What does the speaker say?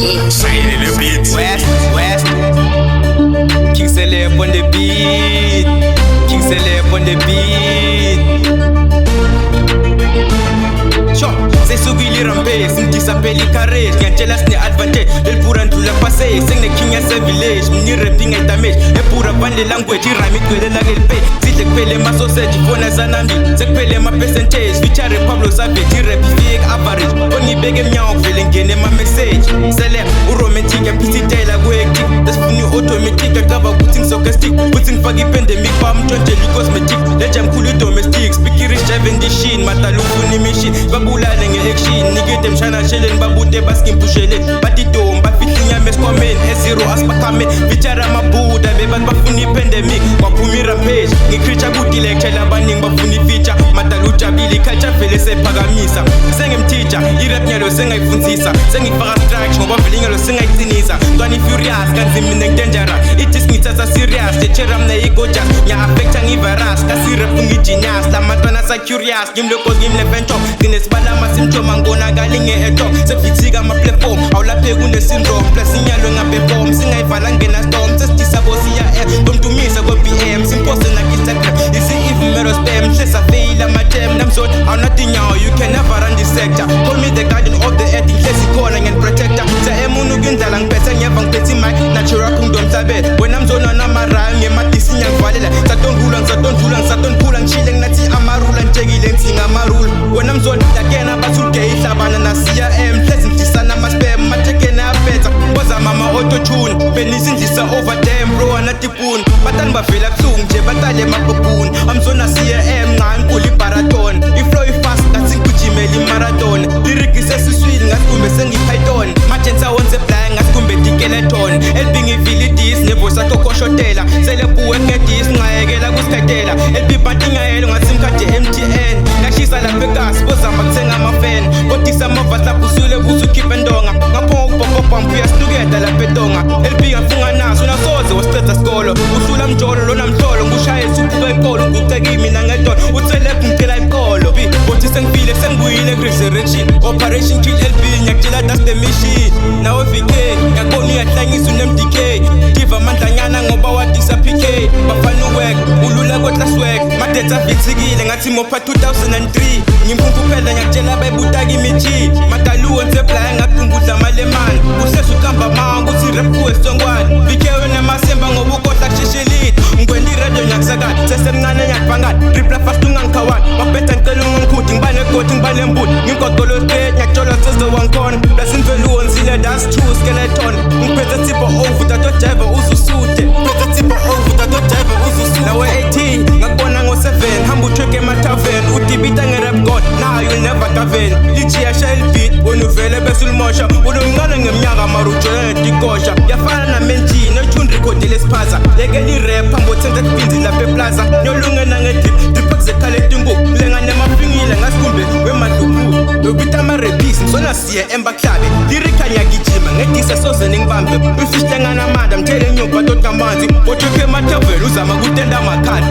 Shine in the beat. West. King Celeb on the beat. King Celeb on the beat. Sure, c'est subili rampe, sintisa peli carré, ngiyatshela sine advantage, lelipura ndlula pase, sengine king yase village, mni rapping ay damage, epura bande language, irami kwele la gelpe, sidle kuphele ma sausage, fona zanambi, sekuphele ma percentage, feature Pablo Savage, rap fake average, ongibeke emnyango kuvele ngene ma message, sele uromantic yaphithitela ku-hectic, lesifuni automatic, acaba kuthi ngisokastic, kuthi ngifake ipandemic, bamntshontshelwe i-cosmetic, leja mkhulu i-domestic, speak irish drive endishin, matala ufuna imishini, babulale nge-action, nikede mshana sheleni, babute baskimpushele, batidom, bafihle inyama esikhwameni, ezero asibakhameni, feature amabuda, bebantu bafuna i-pandemic, kwaphuma i-rampage, ngikritsha kudilecture, abaningi bafuna i-feature, matala ujabile, i-culture vele sephakamisa, sengimteacher, i-rap nyalo sengayifundzisa, sengifaka strike, ngoba vele ingalo sengayicinisa, ntwani furious, kanzi mina ngidangera, ithi singithatha serious, tshechera mna i-gorgeous, ngiya-affecta ngi-virus, kasi-rap ungi-genius, lamantwana sa-curious, ngimlokos ngimlefenchop, sinezibalama simtshoma ngonakali nge-eto, sekufithika ama-platform, awulapheki une-syndrome, plus inyalo ngaperform, singayivala ngena-storm, sesidisabo siya-air, komtumisa kwe-BM, simpose nak-Instagram, isi-ivumero spam, hlesafeyila ama-tem, namzot, awunatinyawo, you can never run this sector, call me the guardian of the earth, ngihlezi khona ngen-protector, sa-emunu kwindlala ngiphethe ngeva ngiphethe imic, natural kungdomhlabele, wena mzona namarayo, ngemadisinya ngivalela, ngisatonphula, ngishile nginathi amarula, ngitshekile ngitsinga amarula, wena mzona lakena bathugay ihlabana nasiya hlezi ngidisana ama-spam, mathekena aphetha, boza mama auto-tune, benisindlisa over damn bro anatipuni, batani bavela kuhlungu nje batale emapopuni, amzona siya nca nkulu ibarathon, iflow ifast ngathi ngigijimela imarathon, lyric isesiswini ngathi kumbe sengipython, majensa wonse blind ngathi kumbe dikeleton, elbi ngivilidis nevoice yakho khoshotela, selebuwe ngedis ngayekela kusikhetela, elbi batingayelo ngathi simkhade MTN, ngashisa lapha egas bozama kuthenga amafan, kodisa amavasi lapho usule buze ukhiphe ndonga, ngapho ukubhobhobhampu uyashlukeda lapha etonga, elbi ngafunga naso unasoze wasiceda sikolo, uhlula mjolo lona mhlolo, ngushaye suphuka inkolo, nguceki mina ngedolo, utselebhu ngicela inkolo, bothi sengifile sengibuyile ku-resurrection, operation kill LB ngiyakutshela that's the mission, nawe VK ngiyakubona uyahlangisa une-MDK, diva amandlanyana ngoba wadisa PK, bafana uwek ulula kotlaswek, madetha vithikile ngathi mopha 2003, ngimphumpuphela ngiyakutshela bayibutaka imithi, madalu wenze playa ngakungudla amalemani, uhlezi uqamba manga uthi rap kuwesongwane, VK wena masemba ngoba ukodla kushishilile, ngwenda iradio nyakusakade, sesemncane ngiyakubangade, tripla fast ungangikhawani, wabhetha ngicela ungangikhuthi, ngibane egodi ngibane embuli, ngimgodolo straight ngiyakutshola sezowangikhona, blasimvele uwonzile that's true skeleton, ngiphethe tipo over tatojaiva uzusude, ngiphethe tipo over tatojaiva uzusude, nawe 18 ngakubona ngo-7 hamba uthweke emathaveni, udibita nge-rap god now you'll never gaven, lijiya shayela beat wena uvele bese ulimosha, unomncane ngeminyaka mara ujwele ngetikosha, yafana namenji noyithuni rikhodile esiphaza, yekela i-rap hamba othenza kupinzi lapha eplaza, nyolungena ngedrip drip kuzekhala etinguku, lengane emafingile ngasikumbe wemadluphulu, lobita ama-rapisi ngisona siye embaklabe, lirikha ngiyagijima ngedisa soze ningibambe, ufihlengana amanda mthele nyumba totamanzi, othweke emathaveni uzama kutenda amakhali.